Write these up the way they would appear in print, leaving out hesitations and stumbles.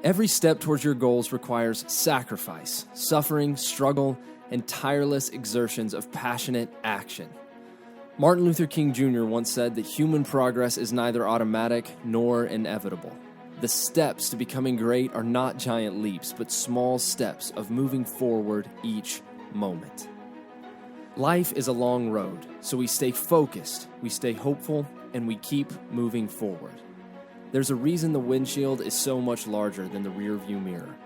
Every step towards your goals requires sacrifice, suffering, struggle, and tireless exertions of passionate action. Martin Luther King Jr. once said that human progress is neither automatic nor inevitable. The steps to becoming great are not giant leaps, but small steps of moving forward each moment. Life is a long road, so we stay focused, we stay hopeful, and we keep moving forward. There's a reason the windshield is so much larger than the rearview mirror.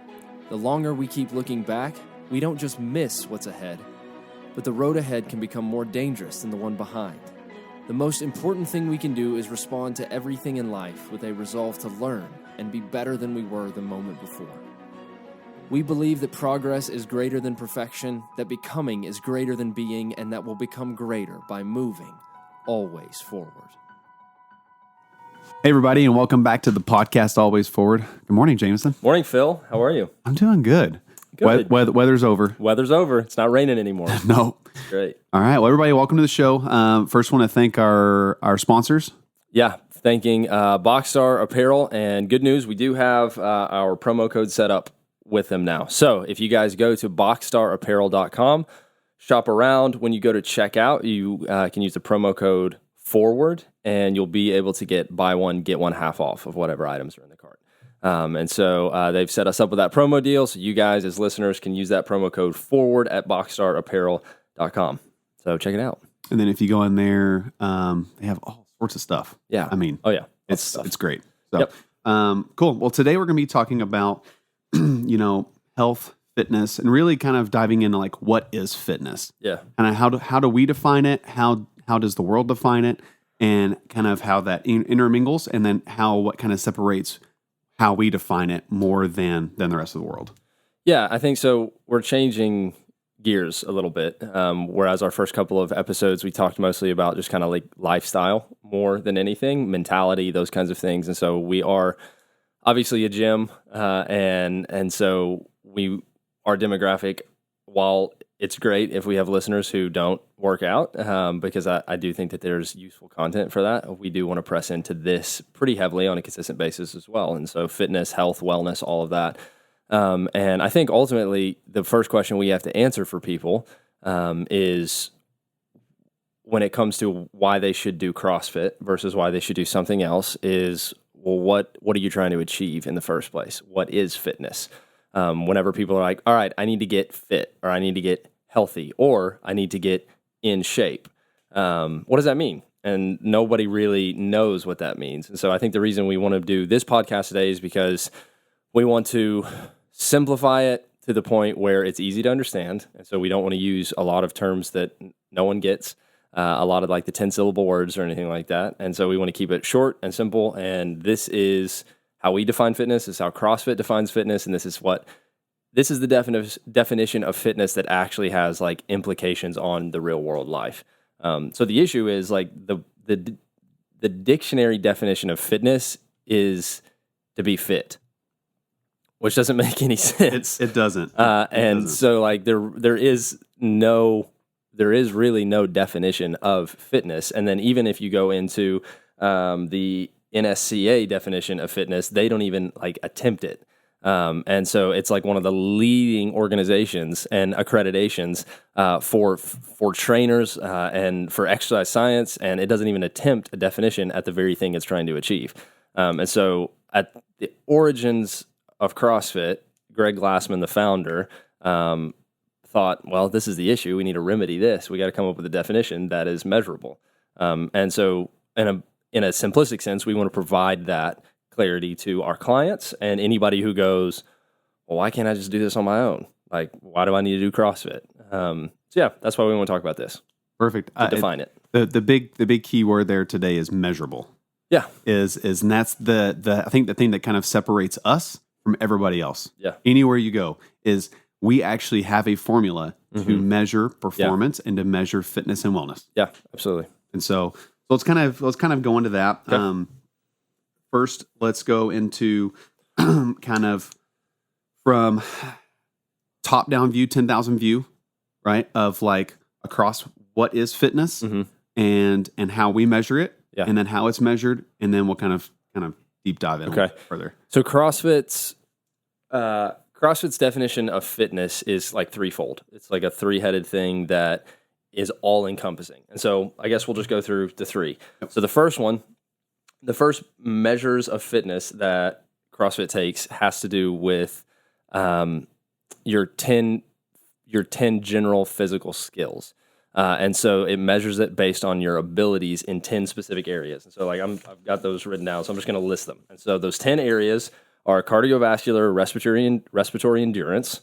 The longer we keep looking back, we don't just miss what's ahead, but the road ahead can become more dangerous than the one behind. The most important thing we can do is respond to everything in life with a resolve to learn and be better than we were the moment before. We believe that progress is greater than perfection, that becoming is greater than being, and that we'll become greater by moving always forward. Hey, everybody, and welcome back to the podcast, Always Forward. Good morning, Jamison. Morning, Phil. How are you? I'm doing good. Good. Weather's over. Weather's over. It's not raining anymore. No. Great. All right. Well, everybody, welcome to the show. First, want to thank our sponsors. Yeah, thanking Boxstar Apparel. And good news, we do have our promo code set up with them now. So if you guys go to boxstarapparel.com, shop around. When you go to checkout, you can use the promo code FORWARD, and you'll be able to get buy one, get one half off of whatever items are in the cart. And so they've set us up with that promo deal, so you guys as listeners can use that promo code FORWARD at boxstarapparel.com. So check it out. And then if you go in there, they have all sorts of stuff. Yeah. I mean, it's great. So, Yep. Cool. Well, today we're going to be talking about, health, fitness, and really kind of diving into like, what is fitness? Yeah. And how do we define it? How does the world define it? And kind of how that intermingles, and then what kind of separates how we define it more than the rest of the world. Yeah, I think so. We're changing gears a little bit. Whereas our first couple of episodes, we talked mostly about just kind of like lifestyle more than anything, mentality, those kinds of things. And so we are obviously a gym, and so our demographic, while it's great if we have listeners who don't work out, because I do think that there's useful content for that. We do want to press into this pretty heavily on a consistent basis as well. And so fitness, health, wellness, all of that. And I think ultimately the first question we have to answer for people is when it comes to why they should do CrossFit versus why they should do something else is, well, what are you trying to achieve in the first place? What is fitness? Whenever people are like, all right, I need to get fit, or I need to get healthy, or I need to get in shape. What does that mean? And nobody really knows what that means. And so I think the reason we want to do this podcast today is because we want to simplify it to the point where it's easy to understand. And so we don't want to use a lot of terms that no one gets, a lot of like the 10-syllable words or anything like that. And so we want to keep it short and simple. And this is how we define fitness, this is how CrossFit defines fitness, and this is the definition of fitness that actually has like implications on the real world life. So the issue is like the dictionary definition of fitness is to be fit, which doesn't make any sense. It doesn't. So like there is really no definition of fitness. And then even if you go into the NSCA definition of fitness, they don't even like attempt it. And so it's like one of the leading organizations and accreditations for trainers and for exercise science, and it doesn't even attempt a definition at the very thing it's trying to achieve. And so at the origins of CrossFit, Greg Glassman, the founder, thought, well, this is the issue. We need to remedy this. We got to come up with a definition that is measurable. And so in a simplistic sense, we want to provide that clarity to our clients and anybody who goes, well, why can't I just do this on my own? Like, why do I need to do CrossFit? So yeah, that's why we want to talk about this. Perfect. To define it. The big key word there today is measurable. Yeah. And that's the I think the thing that kind of separates us from everybody else. Yeah. Anywhere you go is we actually have a formula to measure performance and to measure fitness and wellness. Yeah, absolutely. And so let's kind of go into that. Okay. First, let's go into kind of from top-down view, 10,000 view, right? Of like across what is fitness and how we measure it, and then how it's measured, and then we'll kind of deep dive in a little bit further. So CrossFit's CrossFit's definition of fitness is like threefold. It's like a three-headed thing that is all-encompassing. And so I guess we'll just go through the three. Yep. So the first measures of fitness that CrossFit takes has to do with your 10 general physical skills. And so it measures it based on your abilities in 10 specific areas. And so like I've got those written down, so I'm just going to list them. And so those 10 areas are cardiovascular, respiratory endurance,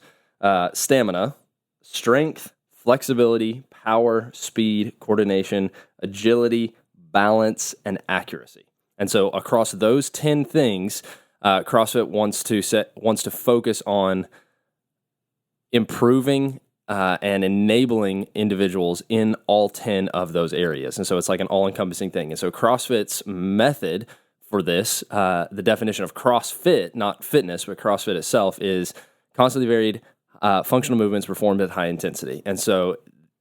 stamina, strength, flexibility, power, speed, coordination, agility, balance, and accuracy. And so across those 10 things, CrossFit wants to focus on improving and enabling individuals in all 10 of those areas. And so it's like an all-encompassing thing. And so CrossFit's method for this, the definition of CrossFit, not fitness, but CrossFit itself, is constantly varied functional movements performed at high intensity. And so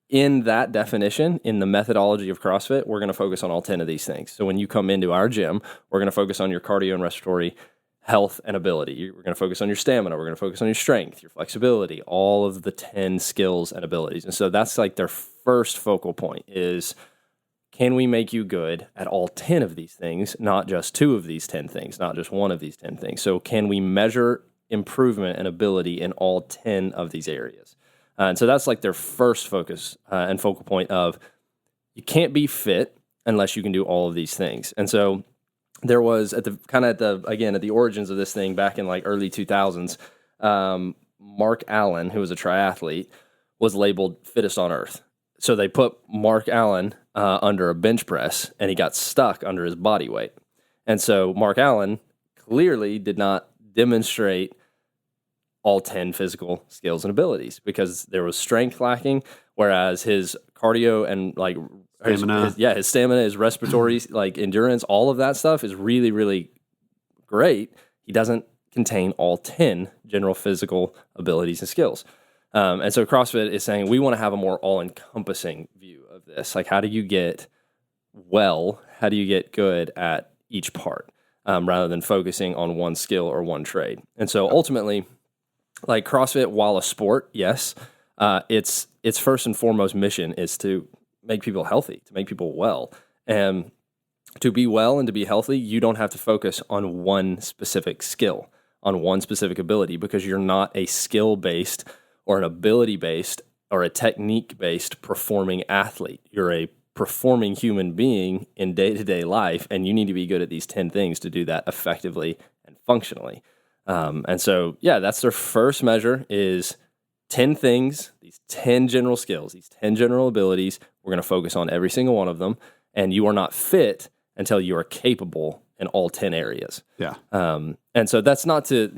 in that definition, in the methodology of CrossFit, we're going to focus on all 10 of these things. So when you come into our gym, we're going to focus on your cardio and respiratory health and ability. We're going to focus on your stamina. We're going to focus on your strength, your flexibility, all of the 10 skills and abilities. And so that's like their first focal point is, can we make you good at all 10 of these things, not just 2 of these 10 things, not just 1 of these 10 things. So can we measure improvement and ability in all 10 of these areas? And so that's like their first focus and focal point of, you can't be fit unless you can do all of these things. And so there was at the origins of this thing back in like early 2000s, Mark Allen, who was a triathlete, was labeled fittest on earth. So they put Mark Allen under a bench press, and he got stuck under his body weight. And so Mark Allen clearly did not demonstrate all 10 physical skills and abilities because there was strength lacking, whereas his cardio and like stamina. His stamina, his respiratory like endurance, all of that stuff is really, really great. He doesn't contain all 10 general physical abilities and skills. And so CrossFit is saying we want to have a more all-encompassing view of this. Like, how do you get good at each part rather than focusing on one skill or one trade? And so ultimately, like CrossFit, while a sport, yes, its first and foremost mission is to make people healthy, to make people well. And to be well and to be healthy, you don't have to focus on one specific skill, on one specific ability, because you're not a skill-based or an ability-based or a technique-based performing athlete. You're a performing human being in day-to-day life, and you need to be good at these 10 things to do that effectively and functionally. And so, yeah, that's their first measure is 10 things, these 10 general skills, these 10 general abilities. We're going to focus on every single one of them, and you are not fit until you are capable in all 10 areas. Yeah. And so that's not to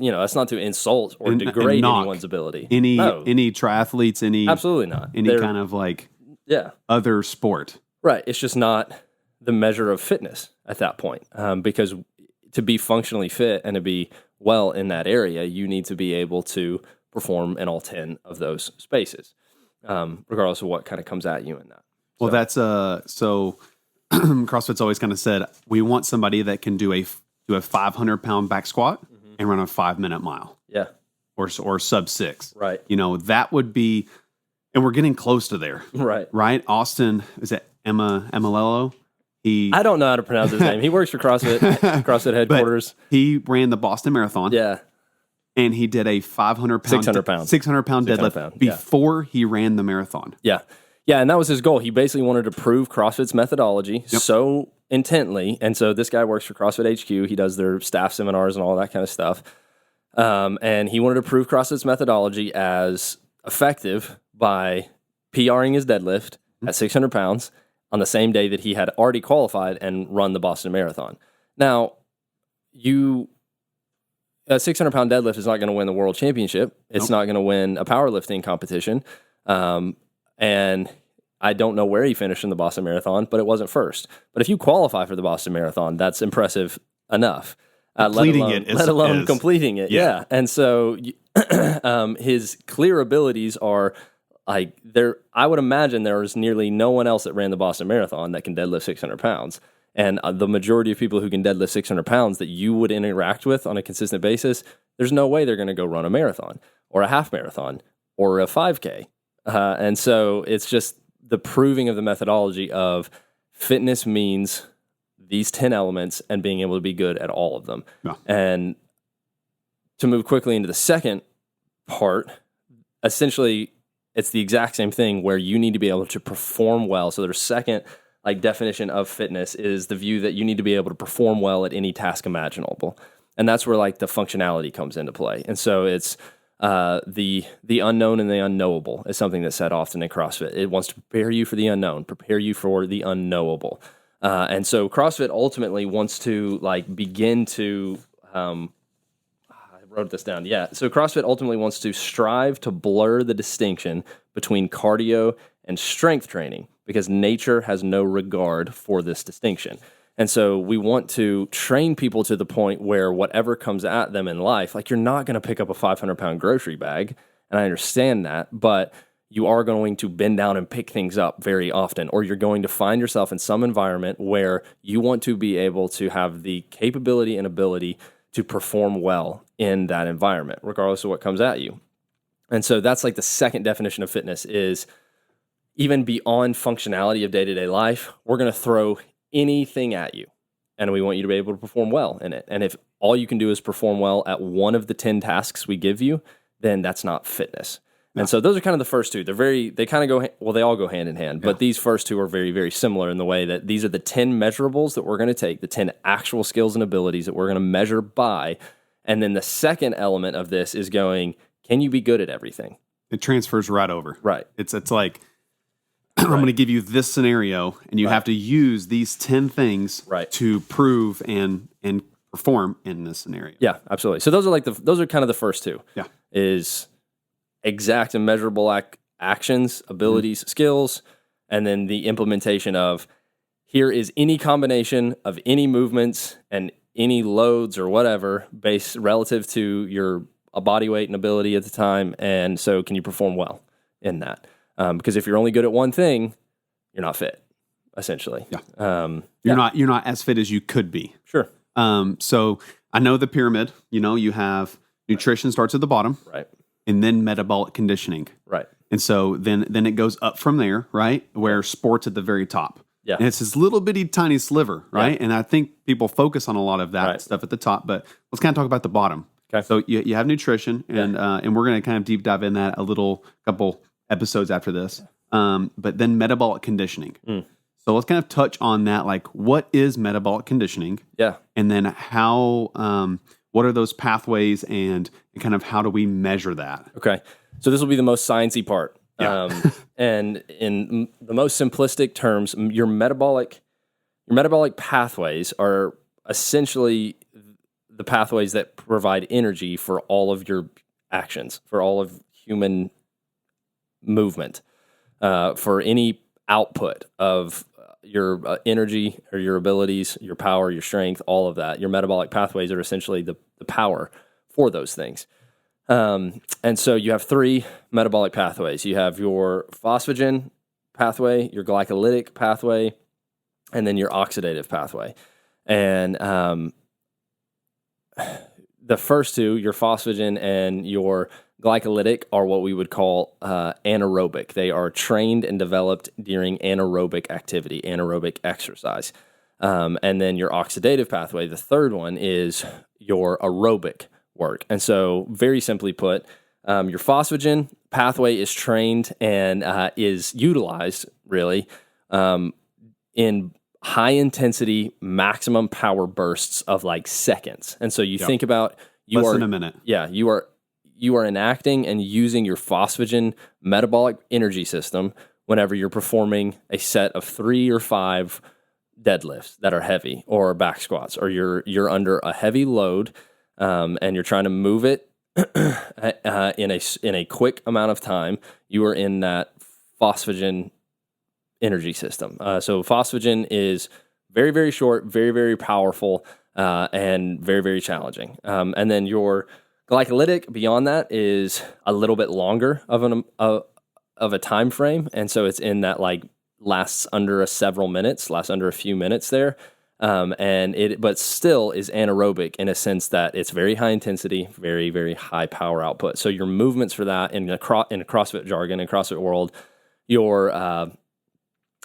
insult or degrade anyone's ability. Any triathletes, absolutely not. Any kind of like other sport. Right. It's just not the measure of fitness at that point. Because to be functionally fit and to be well in that area, you need to be able to perform in all 10 of those spaces, regardless of what kind of comes at you in that. Well, that's so CrossFit's always kind of said, we want somebody that can do a 500-pound back squat and run a 5-minute mile. Yeah. Or sub 6. Right. That would be, and we're getting close to there. Right. Right? Austin, is it Emalello? I don't know how to pronounce his name. He works for CrossFit headquarters. But he ran the Boston Marathon. Yeah. And he did a 600-pound deadlift before he ran the marathon. Yeah. Yeah, and that was his goal. He basically wanted to prove CrossFit's methodology so intently. And so this guy works for CrossFit HQ. He does their staff seminars and all that kind of stuff. And he wanted to prove CrossFit's methodology as effective by PRing his deadlift at 600 pounds on the same day that he had already qualified and run the Boston Marathon. Now, a 600-pound deadlift is not going to win the world championship. It's not going to win a powerlifting competition. And I don't know where he finished in the Boston Marathon, but it wasn't first. But if you qualify for the Boston Marathon, that's impressive enough. Let alone completing it. Yeah. And so his clear abilities are like there. I would imagine there is nearly no one else that ran the Boston Marathon that can deadlift 600 pounds. And the majority of people who can deadlift 600 pounds that you would interact with on a consistent basis there's no way they're going to go run a marathon or a half marathon or a 5K. And so it's just the proving of the methodology of fitness means these 10 elements and being able to be good at all of them. Yeah. And to move quickly into the second part, essentially it's the exact same thing where you need to be able to perform well. So their second definition of fitness is the view that you need to be able to perform well at any task imaginable. And that's where the functionality comes into play. And so it's the unknown and the unknowable is something that's said often in CrossFit. It wants to prepare you for the unknown, prepare you for the unknowable. And so CrossFit ultimately wants to begin to, I wrote this down. Yeah. So CrossFit ultimately wants to strive to blur the distinction between cardio and strength training because nature has no regard for this distinction. And so we want to train people to the point where whatever comes at them in life, you're not going to pick up a 500-pound grocery bag, and I understand that, but you are going to bend down and pick things up very often, or you're going to find yourself in some environment where you want to be able to have the capability and ability to perform well in that environment, regardless of what comes at you. And so that's the second definition of fitness is even beyond functionality of day-to-day life, we're going to throw anything at you, and we want you to be able to perform well in it. And if all you can do is perform well at one of the 10 tasks we give you, then that's not fitness. Yeah. And so those are kind of the first two. They kind of they all go hand in hand, but these first two are very, very similar in the way that these are the 10 measurables that we're going to take, the 10 actual skills and abilities that we're going to measure by. And then the second element of this is going, can you be good at everything? It transfers right over. Right. It's like, I'm going to give you this scenario, and you have to use these 10 things to prove and perform in this scenario. Yeah, absolutely. So those are those are kind of the first two. Yeah, is exact and measurable actions, abilities, skills, and then the implementation of here is any combination of any movements and any loads or whatever based relative to your body weight and ability at the time, and so can you perform well in that? Because if you're only good at one thing, you're not fit, essentially. Yeah. You're not as fit as you could be. Sure. So I know the pyramid, you have nutrition starts at the bottom. Right. And then metabolic conditioning. Right. And so then it goes up from there, right? Where sports at the very top. Yeah. And it's this little bitty tiny sliver, right? Yeah. And I think people focus on a lot of that stuff at the top, but let's kind of talk about the bottom. Okay. So you have nutrition, and we're going to kind of deep dive in that couple episodes after this. But then metabolic conditioning. So let's kind of touch on that. What is metabolic conditioning? Yeah. And then how, what are those pathways and kind of how do we measure that? Okay. So this will be the most sciencey part. Yeah. And in the most simplistic terms, your metabolic pathways are essentially the pathways that provide energy for all of your actions, for all of human movement, for any output of your energy or your abilities, your power, your strength, all of that. Your metabolic pathways are essentially the power for those things. And so you have three metabolic pathways. You have your phosphagen pathway, your glycolytic pathway, and then your oxidative pathway. And the first two, your phosphagen and your glycolytic, are what we would call anaerobic. They are trained and developed during anaerobic activity, anaerobic exercise. And then your oxidative pathway, the third one, is your aerobic work. And so very simply put, your phosphagen pathway is trained and is utilized really in high intensity, maximum power bursts of seconds. And so you think about less than a minute. Yeah, you are enacting and using your phosphagen metabolic energy system whenever you're performing a set of 3 or 5 deadlifts that are heavy, or back squats, or you're under a heavy load and you're trying to move it in a quick amount of time. You are in that phosphagen energy system. So phosphagen is very, very short, very, very powerful, and very, very challenging. And then your glycolytic beyond that is a little bit longer of a time frame, and so it's in that lasts under a few minutes there. but still is anaerobic in a sense that it's very high intensity, very, very high power output. So your movements for that in a CrossFit jargon, in CrossFit world, your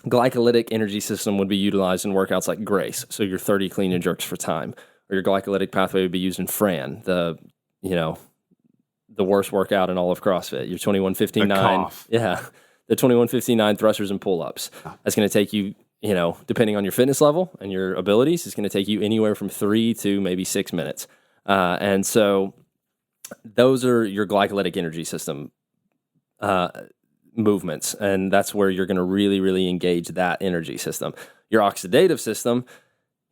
glycolytic energy system would be utilized in workouts like Grace. So your 30 clean and jerks for time, or your glycolytic pathway would be used in Fran, the worst workout in all of CrossFit. Your 2159, the 2159 thrusters and pull-ups. That's going to take you, depending on your fitness level and your abilities, it's going to take you anywhere from 3 to maybe 6 minutes. And so those are your glycolytic energy system movements, and that's where you're going to really, really engage that energy system. Your oxidative system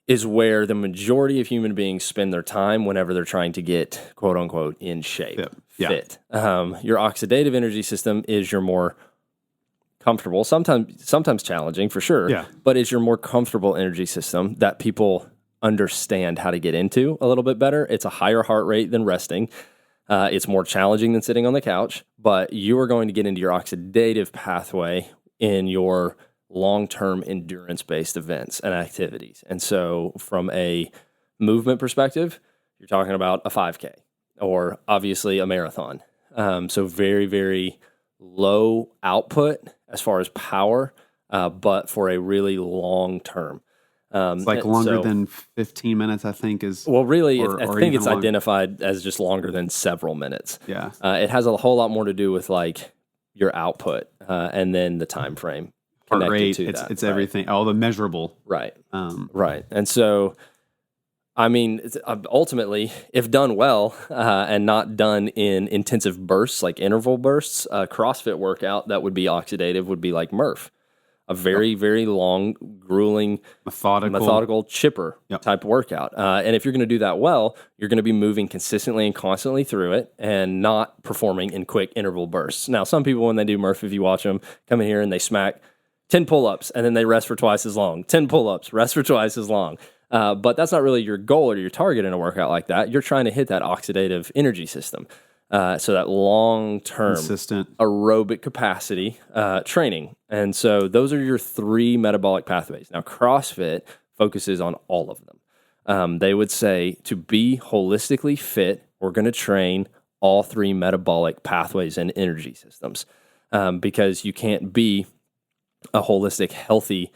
is where the majority of human beings spend their time whenever they're trying to get, quote unquote, in shape, fit. Your oxidative energy system is your more comfortable, sometimes challenging for sure, but is your more comfortable energy system that people understand how to get into a little bit better. It's a higher heart rate than resting. It's more challenging than sitting on the couch, but you are going to get into your oxidative pathway in your long-term endurance-based events and activities. And so from a movement perspective, you're talking about a 5K or obviously a marathon. So very, very low output as far as power, but for a really long term. It's like longer than 15 minutes, I think is. Well, really, I think it's identified as just longer than several minutes. Yeah. It has a whole lot more to do with like your output and then the time frame. Heart rate, it's everything, all the measurable. Right. Right. And so, I mean, ultimately, if done well and not done in intensive bursts, like interval bursts, a CrossFit workout that would be oxidative would be like Murph. A very, very long, grueling, methodical chipper type workout. And if you're going to do that well, you're going to be moving consistently and constantly through it and not performing in quick interval bursts. Now, some people, when they do Murph, if you watch them, come in here and they smack 10 pull-ups and then they rest for twice as long. 10 pull-ups, rest for twice as long. But that's not really your goal or your target in a workout like that. You're trying to hit that oxidative energy system. So that long-term consistent aerobic capacity training. And so those are your 3 metabolic pathways. Now, CrossFit focuses on all of them. They would say to be holistically fit, we're going to train all 3 metabolic pathways and energy systems because you can't be a holistic, healthy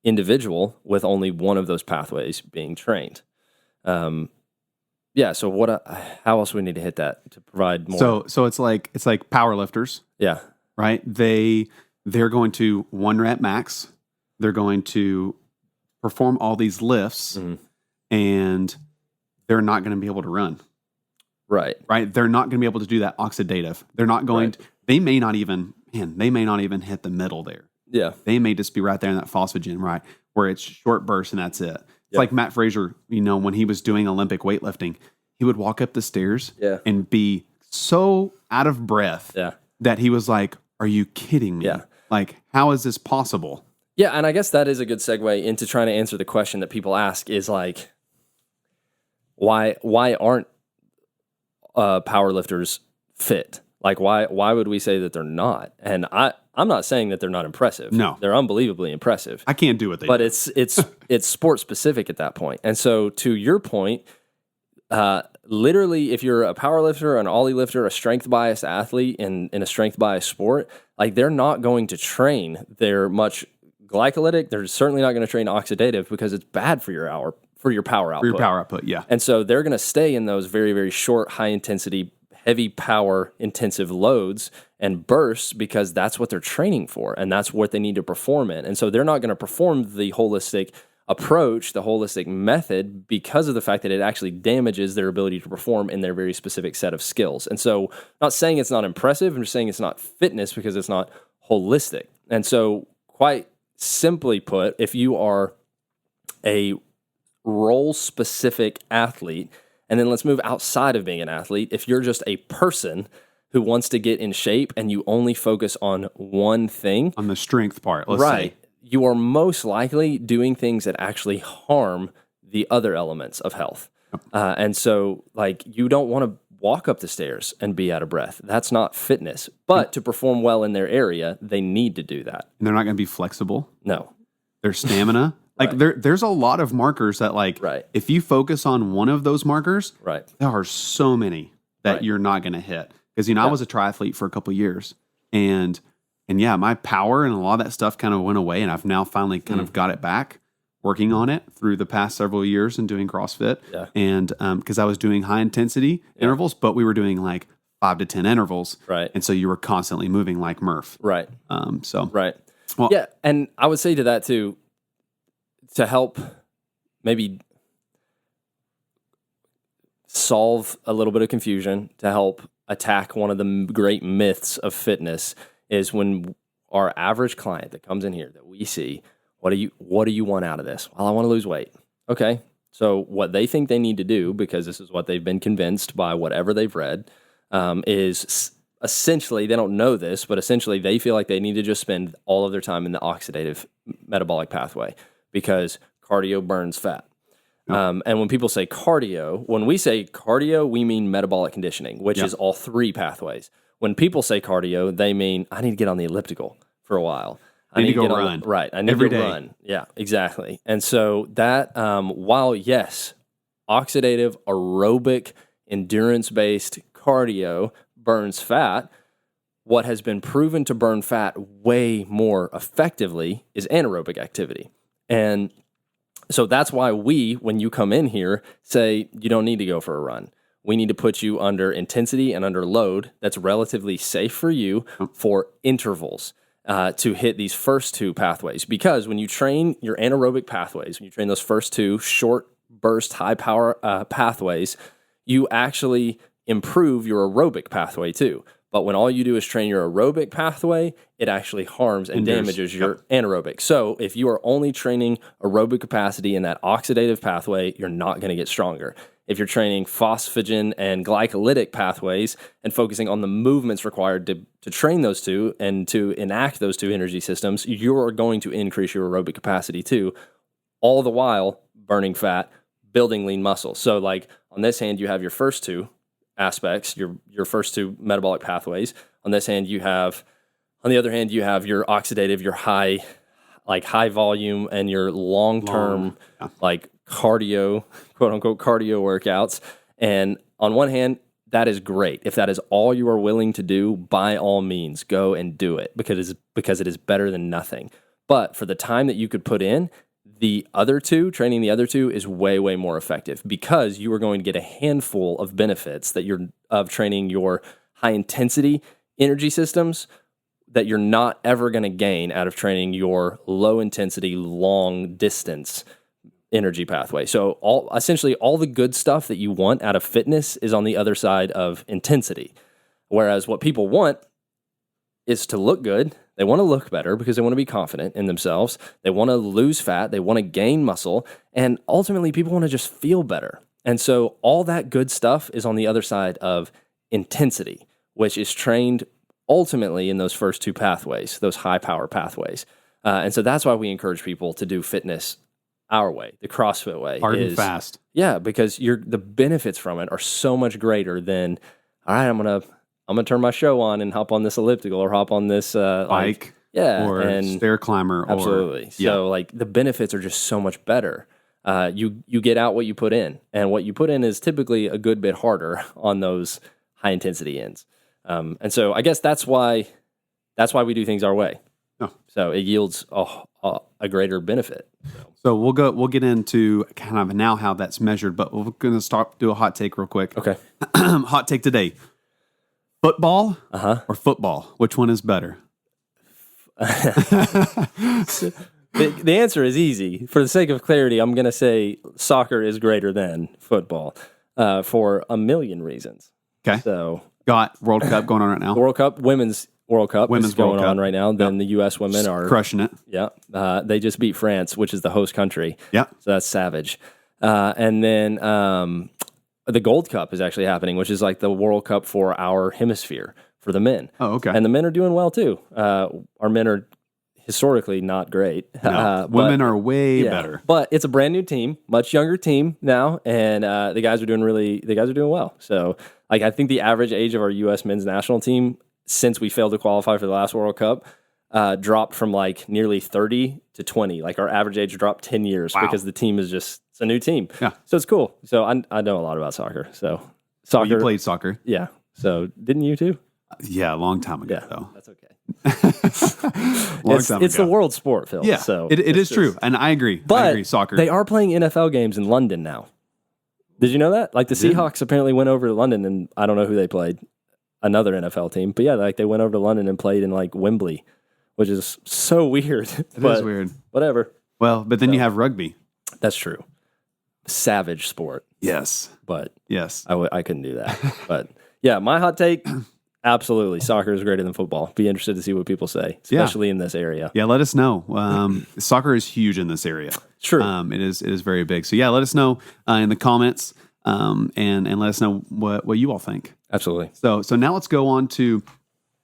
individual with only one of those pathways being trained. Yeah. So how else we need to hit that to provide more? So it's like power lifters. Yeah. Right. They're going to 1 rep max. They're going to perform all these lifts and they're not going to be able to run. Right. Right. They're not going to be able to do that oxidative. They're not going to, they may not even hit the middle there. Yeah. They may just be right there in that phosphagen, right? Where it's short bursts and that's it. It's like Matt Fraser, when he was doing Olympic weightlifting, he would walk up the stairs and be so out of breath that he was like, are you kidding me? Yeah. Like, how is this possible? Yeah, and I guess that is a good segue into trying to answer the question that people ask is like, why aren't powerlifters fit? Like, why would we say that they're not? And I'm not saying that they're not impressive. No. They're unbelievably impressive. I can't do what they do. But it's sport specific at that point. And so to your point, literally if you're a power lifter, an ollie lifter, a strength biased athlete in a strength biased sport, like they're not going to train their much glycolytic. They're certainly not going to train oxidative because it's bad for your power output. For your power output, yeah. And so they're going to stay in those very, very short, high intensity, heavy power intensive loads and bursts because that's what they're training for and that's what they need to perform in. And so they're not going to perform the holistic approach, the holistic method, because of the fact that it actually damages their ability to perform in their very specific set of skills. And so I'm not saying it's not impressive, I'm just saying it's not fitness because it's not holistic. And so quite simply put, if you are a role-specific athlete, and then let's move outside of being an athlete. If you're just a person who wants to get in shape and you only focus on one thing. On the strength part, let's say. You are most likely doing things that actually harm the other elements of health. And so, like, you don't want to walk up the stairs and be out of breath. That's not fitness. But to perform well in their area, they need to do that. And they're not going to be flexible. No. Their stamina Like there's a lot of markers that like if you focus on one of those markers, there are so many that you're not going to hit. Because I was a triathlete for a couple of years, and yeah, my power and a lot of that stuff kind of went away, and I've now finally kind of got it back, working on it through the past several years and doing CrossFit, and because I was doing high intensity intervals, but we were doing like 5 to 10 intervals, and so you were constantly moving like Murph, Well, yeah, and I would say to that too, to help maybe solve a little bit of confusion, to help attack one of the great myths of fitness, is when our average client that comes in here that we see, what do you want out of this? Well, I want to lose weight. Okay. So what they think they need to do, because this is what they've been convinced by whatever they've read, is essentially, they don't know this, but essentially they feel like they need to just spend all of their time in the oxidative metabolic pathway because cardio burns fat. And when people say cardio, when we say cardio, we mean metabolic conditioning, which is all 3 pathways. When people say cardio, they mean I need to get on the elliptical for a while. I need to go run. I need to run. Yeah, exactly. And so that, while yes, oxidative, aerobic, endurance-based cardio burns fat, what has been proven to burn fat way more effectively is anaerobic activity. And so that's why when you come in here, say you don't need to go for a run. We need to put you under intensity and under load that's relatively safe for you for intervals to hit these first 2 pathways. Because when you train your anaerobic pathways, when you train those first 2 short burst, high power pathways, you actually improve your aerobic pathway too. But when all you do is train your aerobic pathway, it actually harms and damages your anaerobic. So if you are only training aerobic capacity in that oxidative pathway, you're not going to get stronger. If you're training phosphagen and glycolytic pathways and focusing on the movements required to train those 2 and to enact those 2 energy systems, you're going to increase your aerobic capacity too, all the while burning fat, building lean muscle. So like on this hand, you have your first 2 aspects, your first 2 metabolic pathways. On this hand, on the other hand, you have your oxidative, your high volume, and your long-term like cardio, quote unquote cardio workouts. And on one hand, that is great. If that is all you are willing to do, by all means, go and do it because it is better than nothing. But for the time that you could put in, training the other 2 is way, way more effective because you are going to get a handful of benefits of training your high intensity energy systems that you're not ever going to gain out of training your low intensity, long distance energy pathway. So essentially all the good stuff that you want out of fitness is on the other side of intensity. Whereas what people want is to look good. They want to look better because they want to be confident in themselves. They want to lose fat. They want to gain muscle. And ultimately, people want to just feel better. And so all that good stuff is on the other side of intensity, which is trained ultimately in those first 2 pathways, those high power pathways. And so that's why we encourage people to do fitness our way, the CrossFit way. Hard and fast. Yeah, because the benefits from it are so much greater than, all right, I'm gonna turn my show on and hop on this elliptical or hop on this bike, or stair climber. Absolutely. So like the benefits are just so much better. You get out what you put in, and what you put in is typically a good bit harder on those high intensity ends. And so I guess that's why we do things our way. Oh. So it yields a greater benefit. So we'll get into kind of now how that's measured, but we're going to do a hot take real quick. Okay. Hot take today. Football or football? Which one is better? The answer is easy. For the sake of clarity, I'm going to say soccer is greater than football for a million reasons. Okay. So got World Cup going on right now. Women's World Cup is going on right now. Then the U.S. women are crushing it. Yeah. They just beat France, which is the host country. Yeah. So that's savage. And then the Gold Cup is actually happening, which is like the World Cup for our hemisphere for the men. Oh, okay. And the men are doing well too. Our men are historically not great. No, women are way better. But it's a brand new team, much younger team now, and the guys are doing well. So like I think the average age of our U.S. men's national team since we failed to qualify for the last World Cup, dropped from like nearly 30 to 20. Like our average age dropped 10 years because the team is just, it's a new team. Yeah. So it's cool. So I know a lot about soccer. So soccer. Well, you played soccer. Yeah. So didn't you too? Yeah, a long time ago, Yeah, though. that's okay. It's the world sport, Phil. Yeah, so it is true. And I agree. But I agree, soccer. they are playing NFL games in London now. Did you know that? Like the Seahawks apparently went over to London, and I don't know who they played. Another NFL team. But yeah, like they went over to London and played in like Wembley, which is so weird. It is weird. Whatever. Well, but then you have rugby. That's true. Savage sport. Yes. But yes, I couldn't do that. But yeah, my hot take, absolutely. Soccer is greater than football. Be interested to see what people say, especially in this area. Yeah, let us know. Soccer is huge in this area. True. It is very big. So yeah, let us know in the comments and let us know what you all think. Absolutely. So now let's go on to,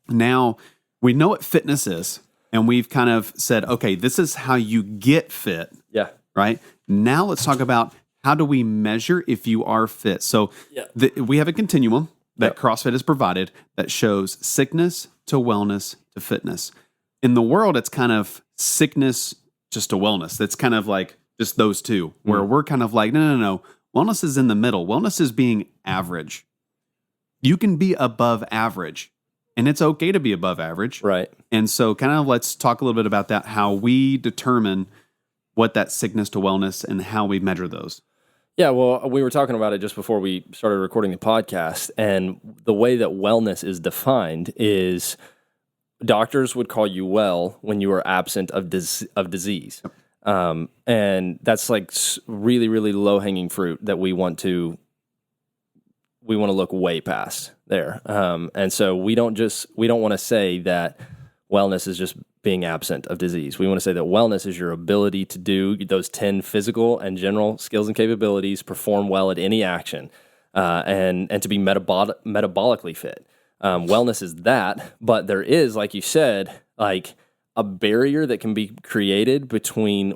now we know what fitness is, and we've kind of said, okay, this is how you get fit. Yeah. Right? Now let's talk about how do we measure if you are fit. So we have a continuum that CrossFit has provided that shows sickness to wellness to fitness. In the world, it's kind of sickness just to wellness. That's kind of like just those two, where we're kind of like, no. Wellness is in the middle. Wellness is being average. You can be above average, and it's okay to be above average. Right. And so kind of let's talk a little bit about that, how we determine what that sickness to wellness and how we measure those. Yeah, well, we were talking about it just before we started recording the podcast, and the way that wellness is defined is doctors would call you well when you are absent of disease. Yep. And that's like really, really low-hanging fruit that we want to look way past there. And so we don't want to say that wellness is just being absent of disease. We want to say that wellness is your ability to do those 10 physical and general skills and capabilities, perform well at any action, and to be metabolically fit. Wellness is that, but there is, like you said, like a barrier that can be created between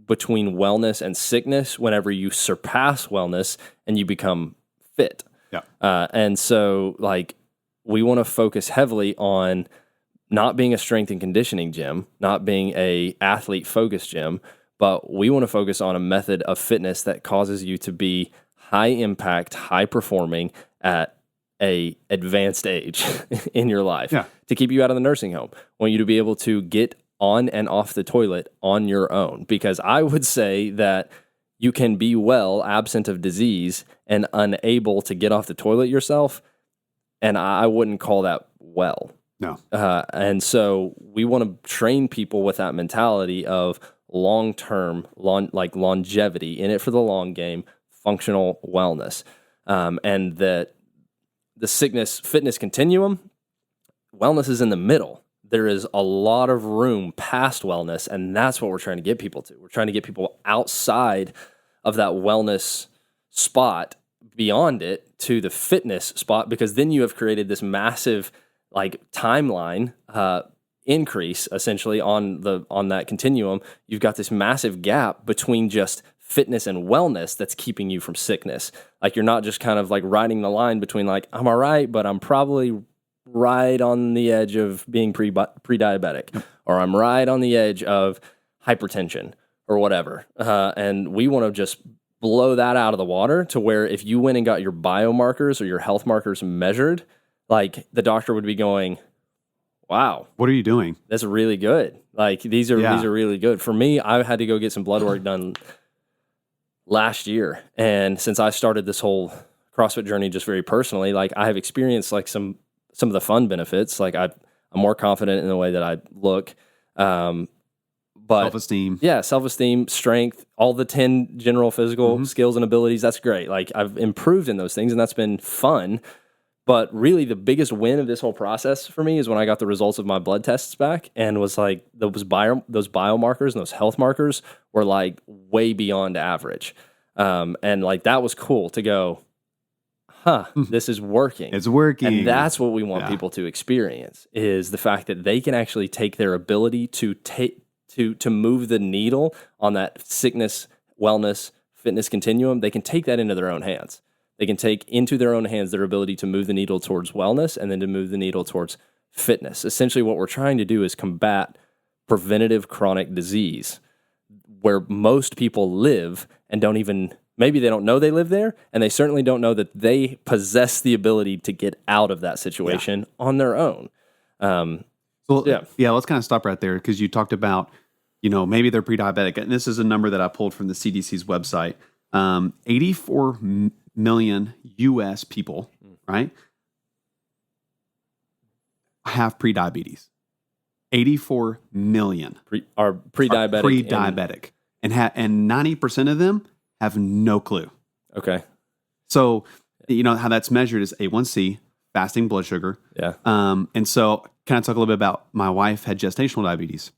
wellness and sickness whenever you surpass wellness and you become fit. Yeah. And so, like, we want to focus heavily on not being a strength and conditioning gym, not being a athlete-focused gym, but we want to focus on a method of fitness that causes you to be high-impact, high-performing at a advanced age in your life, to keep you out of the nursing home. Want you to be able to get on and off the toilet on your own, because I would say that you can be well absent of disease and unable to get off the toilet yourself, and I wouldn't call that well. No. And so we want to train people with that mentality of long-term, like longevity, in it for the long game, functional wellness, and that the fitness continuum, wellness is in the middle. There is a lot of room past wellness, and that's what we're trying to get people to. We're trying to get people outside of that wellness spot, beyond it, to the fitness spot, because then you have created this massive like timeline increase essentially on that continuum. You've got this massive gap between just fitness and wellness that's keeping you from sickness. Like, you're not just kind of like riding the line between like, I'm all right, but I'm probably right on the edge of being pre-diabetic, or I'm right on the edge of hypertension or whatever. And we want to just blow that out of the water to where if you went and got your biomarkers or your health markers measured, like the doctor would be going, wow, what are you doing? That's really good. Like these are really good. For me, I had to go get some blood work done last year. And since I started this whole CrossFit journey just very personally, like I have experienced like some of the fun benefits. Like I'm more confident in the way that I look. But self-esteem. Yeah, self-esteem, strength, all the 10 general physical skills and abilities. That's great. Like I've improved in those things, and that's been fun. But really the biggest win of this whole process for me is when I got the results of my blood tests back, and was like those biomarkers and those health markers were like way beyond average. And like that was cool to go, this is working. It's working. And that's what we want people to experience, is the fact that they can actually take their ability to move the needle on that sickness, wellness, fitness continuum. They can take that into their own hands. They can take into their own hands their ability to move the needle towards wellness, and then to move the needle towards fitness. Essentially, what we're trying to do is combat preventative chronic disease, where most people live and maybe they don't know they live there, and they certainly don't know that they possess the ability to get out of that situation on their own. Let's kind of stop right there, because you talked about, maybe they're pre-diabetic. And this is a number that I pulled from the CDC's website. 84 million U.S. people, right, have pre-diabetes. 84 million are pre-diabetic. Pre-diabetic. And 90% of them have no clue. Okay. So, how that's measured is A1C, fasting blood sugar. Yeah. And so, kind of talk a little bit about, my wife had gestational diabetes,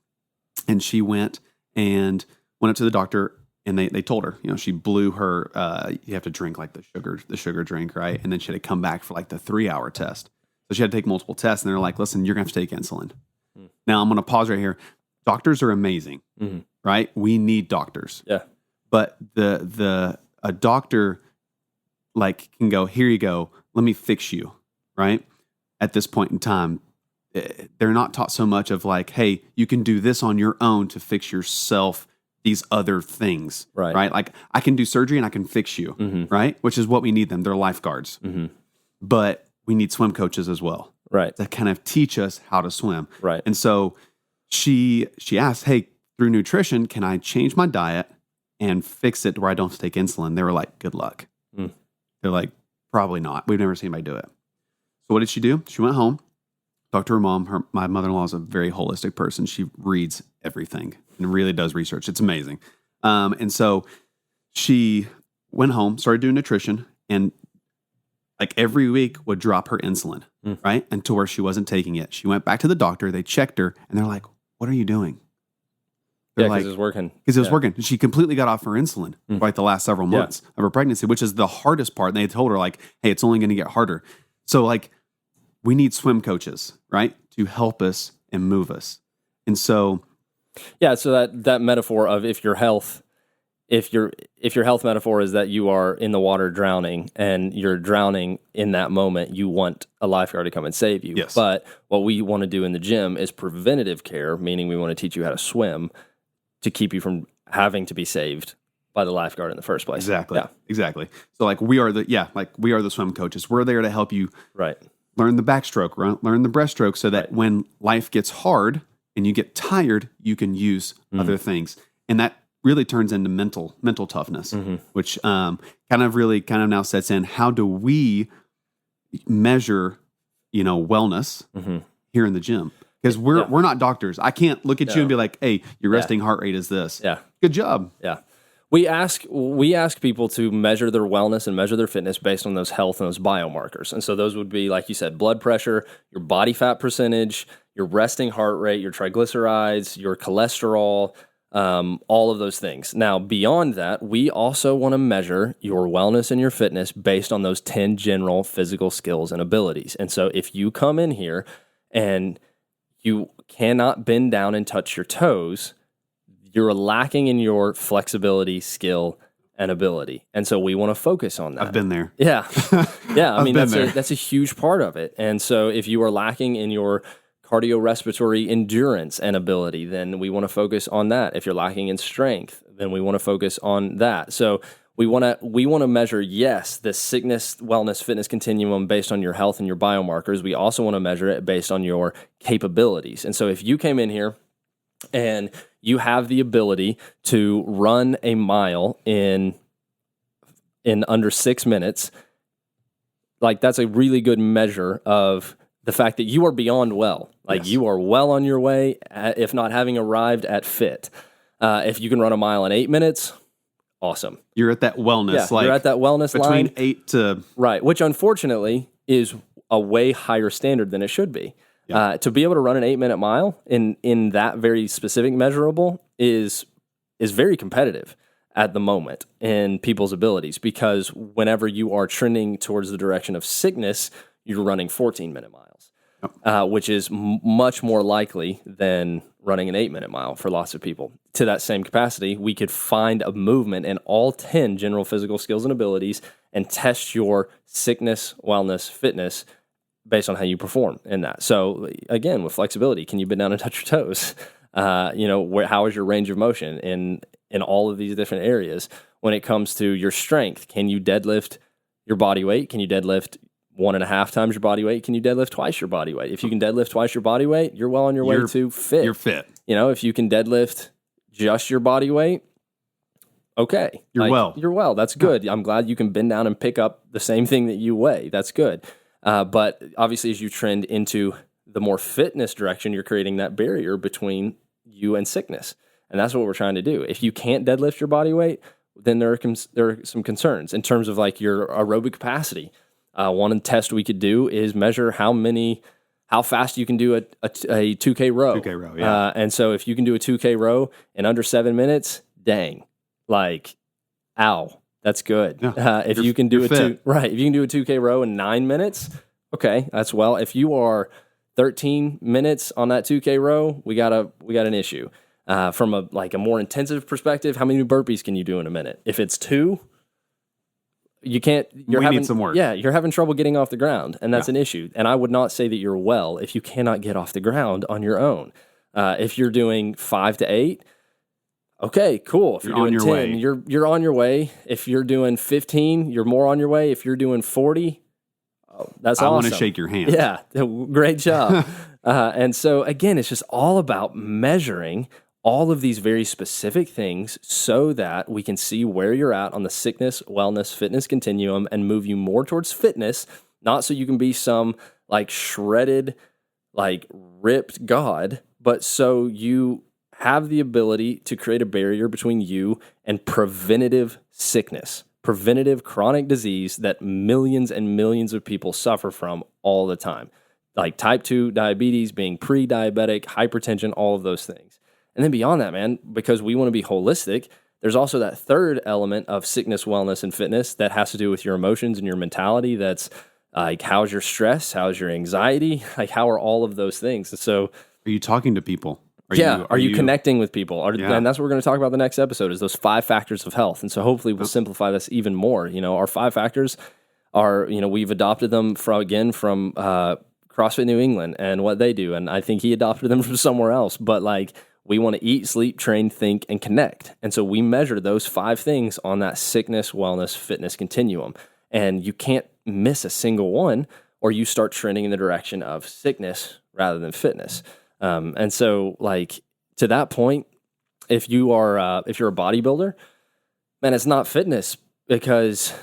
and she went up to the doctor, and they told her, she blew her, you have to drink like the sugar drink, right? And then she had to come back for like the 3-hour test. So she had to take multiple tests, and they're like, listen, you're going to have to take insulin. Now, I'm going to pause right here. Doctors are amazing, right? We need doctors. Yeah. But a doctor can go, here you go, let me fix you, right? At this point in time, they're not taught so much of hey, you can do this on your own to fix yourself, these other things, right? Like, I can do surgery and I can fix you, right? Which is what we need them. They're lifeguards. But we need swim coaches as well, right, to kind of teach us how to swim. Right. And so she asked, hey, through nutrition, can I change my diet and fix it to where I don't have to take insulin? They were like, good luck. They're like, probably not. We've never seen anybody do it. So what did she do? She went home, talked to her mom. My mother-in-law is a very holistic person. She reads everything and really does research. It's amazing. And so she went home, started doing nutrition, and every week would drop her insulin, right? Until where she wasn't taking it. She went back to the doctor, they checked her, and they're like, what are you doing? They're because it was working. Because it was working. She completely got off her insulin for the last several months of her pregnancy, which is the hardest part. And they told her hey, it's only going to get harder. So we need swim coaches, right? To help us and move us. And so. Yeah. So that metaphor of if your health metaphor is that you are in the water drowning and you're drowning in that moment, you want a lifeguard to come and save you. Yes. But what we want to do in the gym is preventative care, meaning we want to teach you how to swim to keep you from having to be saved by the lifeguard in the first place. Exactly. Yeah. Exactly. So we are the swim coaches. We're there to help you learn the backstroke, learn the breaststroke, so that when life gets hard and you get tired, you can use other things. And that really turns into mental toughness, which kind of now sets in. How do we measure, wellness here in the gym? Because we're not doctors. I can't look at you and be like, hey, your resting heart rate is this. Yeah. Good job. Yeah. We ask people to measure their wellness and measure their fitness based on those health and those biomarkers. And so those would be, like you said, blood pressure, your body fat percentage, your resting heart rate, your triglycerides, your cholesterol, all of those things. Now, beyond that, we also want to measure your wellness and your fitness based on those 10 general physical skills and abilities. And so if you come in here and you cannot bend down and touch your toes, you're lacking in your flexibility, skill, and ability. And so we want to focus on that. I've been there. Yeah. Yeah. I mean, that's a huge part of it. And so if you are lacking in your cardiorespiratory endurance and ability, then we want to focus on that. If you're lacking in strength, then we want to focus on that. So we want to measure, yes, the sickness, wellness, fitness continuum based on your health and your biomarkers. We also want to measure it based on your capabilities. And so if you came in here and you have the ability to run a mile in under 6 minutes, that's a really good measure of the fact that you are beyond well. You are well on your way, if not having arrived at fit. If you can run a mile in 8 minutes, awesome. You're at that wellness. You're at that wellness between line. 8 to... Right, which unfortunately is a way higher standard than it should be. Yeah. To be able to run an 8-minute mile in that very specific measurable is very competitive at the moment in people's abilities, because whenever you are trending towards the direction of sickness, you're running 14-minute miles, which is much more likely than running an 8-minute mile for lots of people. To that same capacity, we could find a movement in all 10 general physical skills and abilities and test your sickness, wellness, fitness based on how you perform in that. So again, with flexibility, can you bend down and touch your toes? How is your range of motion in all of these different areas? When it comes to your strength, can you deadlift your body weight? Can you deadlift 1.5 times your body weight? Can you deadlift twice your body weight? If you can deadlift twice your body weight, you're well on your way to fit. You're fit. If you can deadlift just your body weight, okay. You're well. That's good. I'm glad you can bend down and pick up the same thing that you weigh. That's good. But obviously, as you trend into the more fitness direction, you're creating that barrier between you and sickness. And that's what we're trying to do. If you can't deadlift your body weight, then there are some concerns in terms of like your aerobic capacity. One test we could do is measure how fast you can do a 2K row. 2K row, yeah. And so if you can do a 2K row in under 7 minutes, dang, like, ow, that's good. Yeah. If you can do if you can do a 2K row in 9 minutes, okay, that's well. If you are 13 minutes on that 2K row, we got an issue. From a more intensive perspective, how many burpees can you do in a minute? If it's 2, you can't. We need some work. Yeah, you're having trouble getting off the ground, and that's an issue. And I would not say that you're well if you cannot get off the ground on your own. If you're doing 5 to 8, okay, cool. If you're doing 10, you're on your way. If you're doing 15, you're more on your way. If you're doing 40, that's awesome. I want to shake your hand. Yeah, great job. And so again, it's just all about measuring all of these very specific things so that we can see where you're at on the sickness, wellness, fitness continuum and move you more towards fitness, not so you can be some like shredded, like ripped God, but so you have the ability to create a barrier between you and preventative sickness, preventative chronic disease that millions and millions of people suffer from all the time, like type 2 diabetes, being pre-diabetic, hypertension, all of those things. And then beyond that, man, because we want to be holistic, there's also that third element of sickness, wellness, and fitness that has to do with your emotions and your mentality. That's like, how's your stress? How's your anxiety? Like, how are all of those things? And so, are you talking to people? Are you connecting with people? And that's what we're going to talk about the next episode is those 5 factors of health. And so hopefully we'll simplify this even more. Our 5 factors are, we've adopted them from CrossFit New England and what they do. And I think he adopted them from somewhere else. But like, we want to eat, sleep, train, think, and connect. And so we measure those 5 things on that sickness, wellness, fitness continuum. And you can't miss a single one or you start trending in the direction of sickness rather than fitness. And so like to that point, if you're a bodybuilder, man, it's not fitness because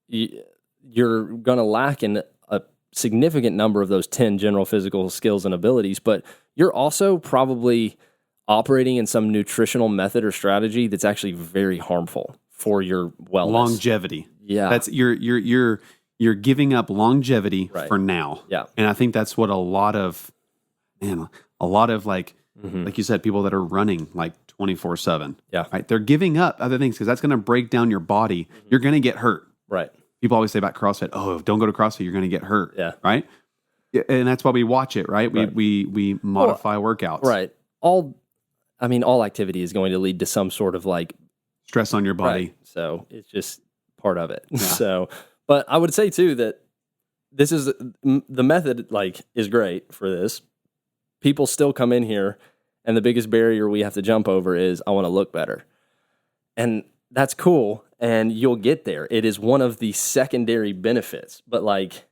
you're going to lack in a significant number of those 10 general physical skills and abilities, but you're also probably operating in some nutritional method or strategy that's actually very harmful for your wellness. Longevity. Yeah. That's you're giving up longevity for now. Yeah. And I think that's what a lot of like you said, people that are running like 24/7. Yeah. Right. They're giving up other things because that's going to break down your body. You're going to get hurt. Right. People always say about CrossFit, oh, don't go to CrossFit, you're going to get hurt. Yeah. Right. And that's why we watch it, right? We modify workouts. Right. All activity is going to lead to some sort of like stress on your body. Right. So it's just part of it. Yeah. So, but I would say too that this is the method like is great for this. People still come in here and the biggest barrier we have to jump over is I want to look better. And that's cool. And you'll get there. It is one of the secondary benefits, but like,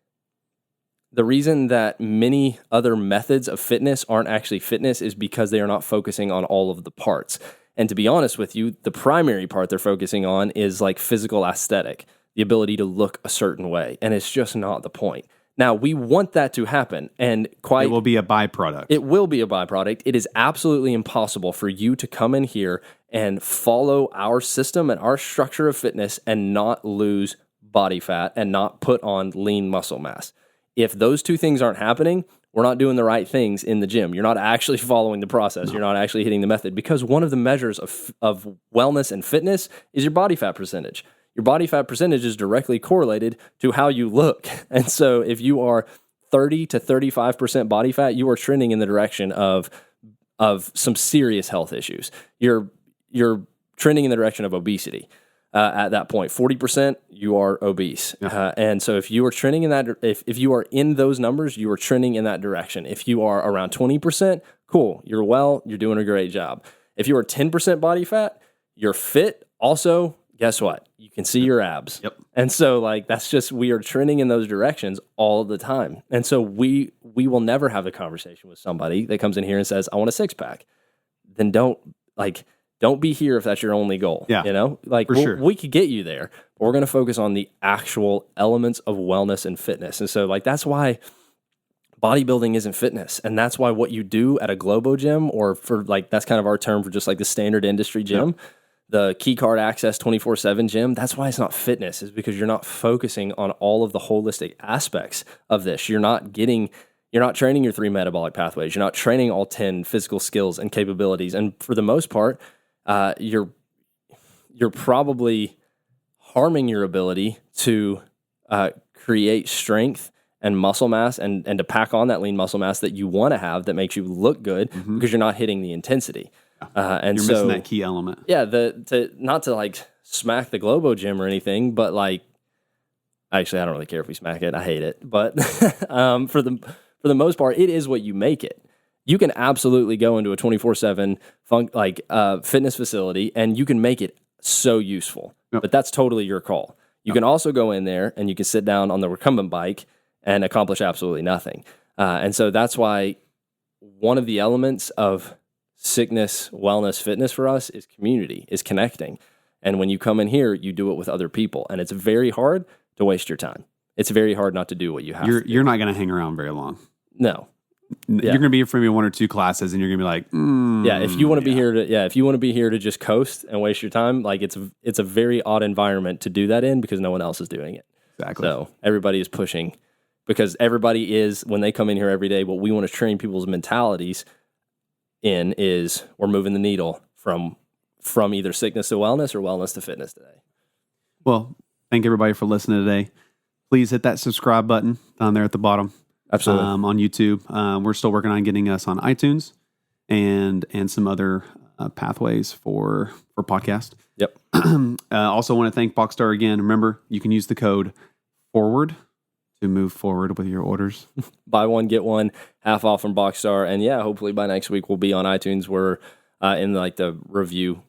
the reason that many other methods of fitness aren't actually fitness is because they are not focusing on all of the parts. And to be honest with you, the primary part they're focusing on is like physical aesthetic, the ability to look a certain way. And it's just not the point. Now, we want that to happen. And it will be a byproduct. It will be a byproduct. It is absolutely impossible for you to come in here and follow our system and our structure of fitness and not lose body fat and not put on lean muscle mass. If those 2 things aren't happening, we're not doing the right things in the gym. You're not actually following the process. No. You're not actually hitting the method because one of the measures of wellness and fitness is your body fat percentage. Your body fat percentage is directly correlated to how you look. And so if you are 30 to 35% body fat, you are trending in the direction of some serious health issues. You're trending in the direction of obesity. at that point. 40%, you are obese. Yeah. And so if you are trending in that, if you are in those numbers, you are trending in that direction. If you are around 20%, cool, you're well, you're doing a great job. If you are 10% body fat, you're fit. Also, guess what? You can see your abs. Yep. And so like, that's just, we are trending in those directions all the time. And so we will never have a conversation with somebody that comes in here and says, I want a 6-pack. Then don't be here if that's your only goal. Yeah, you know, like sure. we could get you there, but we're going to focus on the actual elements of wellness and fitness. And so like, that's why bodybuilding isn't fitness. And that's why what you do at a Globo gym, or for like, that's kind of our term for just like the standard industry gym, the key card access 24/7 gym, that's why it's not fitness, is because you're not focusing on all of the holistic aspects of this. You're not training your 3 metabolic pathways. You're not training all 10 physical skills and capabilities. And for the most part, you're probably harming your ability to create strength and muscle mass and to pack on that lean muscle mass that you want to have that makes you look good, because you're not hitting the intensity. And you're missing that key element. Yeah, not to like smack the Globo gym or anything, but like, actually, I don't really care if we smack it. I hate it. But for the most part, it is what you make it. You can absolutely go into a 24/7 fitness facility and you can make it so useful. Yep. But that's totally your call. You can also go in there and you can sit down on the recumbent bike and accomplish absolutely nothing. And so that's why one of the elements of sickness, wellness, fitness for us is community, is connecting. And when you come in here, you do it with other people. And it's very hard to waste your time. It's very hard not to do what you have to do. You're not going to hang around very long. Yeah. No. You're going to be here for maybe 1 or 2 classes, and you're going to be like, if you want to be here to just coast and waste your time, like it's a very odd environment to do that in, because no one else is doing it. Exactly. So everybody is pushing, because everybody is, when they come in here every day, what we want to train people's mentalities in is we're moving the needle from either sickness to wellness or wellness to fitness today. Well, thank everybody for listening today. Please hit that subscribe button down there at the bottom. Absolutely. On YouTube. We're still working on getting us on iTunes and some other pathways for podcast. Yep. Also want to thank Boxstar again. Remember, you can use the code FORWARD to move forward with your orders. Buy one, get one, half off from Boxstar. And yeah, hopefully by next week we'll be on iTunes. We're in like the review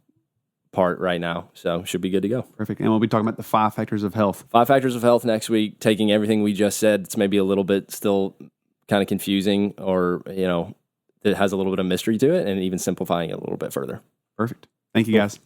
part right now, so should be good to go. Perfect. And we'll be talking about the 5 factors of health. 5 factors of health next week, taking everything we just said. It's maybe a little bit still kind of confusing, or, it has a little bit of mystery to it, and even simplifying it a little bit further. Perfect. Thank you, guys.